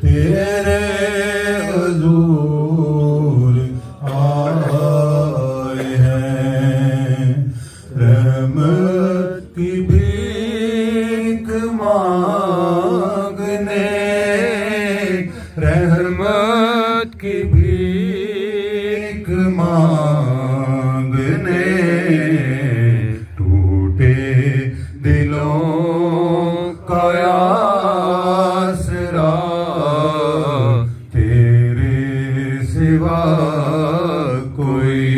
तेरे हुजूर आए हैं। रहमत की भीख मांगने, रहमत की भीख मांगने, टूटे दिलों का आसरा तेरे सिवा कोई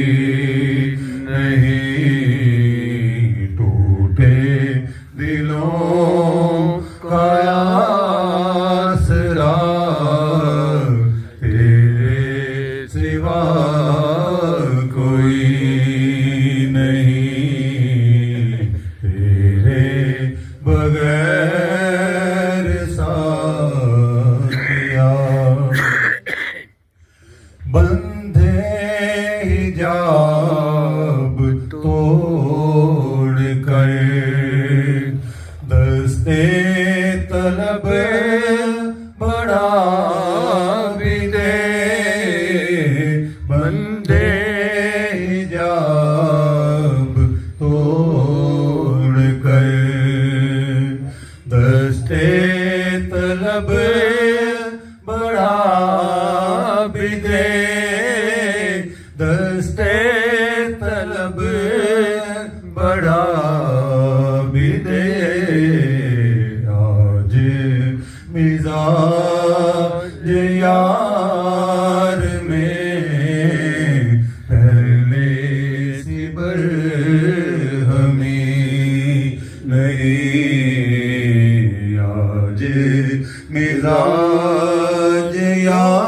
नहीं। टूटे दिलों का आसरा तेरे सिवा कोई नहीं। तेरे बगैर साथिया बंधे हिजाब तोड़ कर दस्ते तलब बढ़ा भी दे। बंधे हिजाब तोड़ कर दस्ते तलब बढ़ा भी दे। दस्ते तलब बढ़ा भी दे। आज मिजाज यार में पहले सी बरहमी नहीं। आज मिजाज यार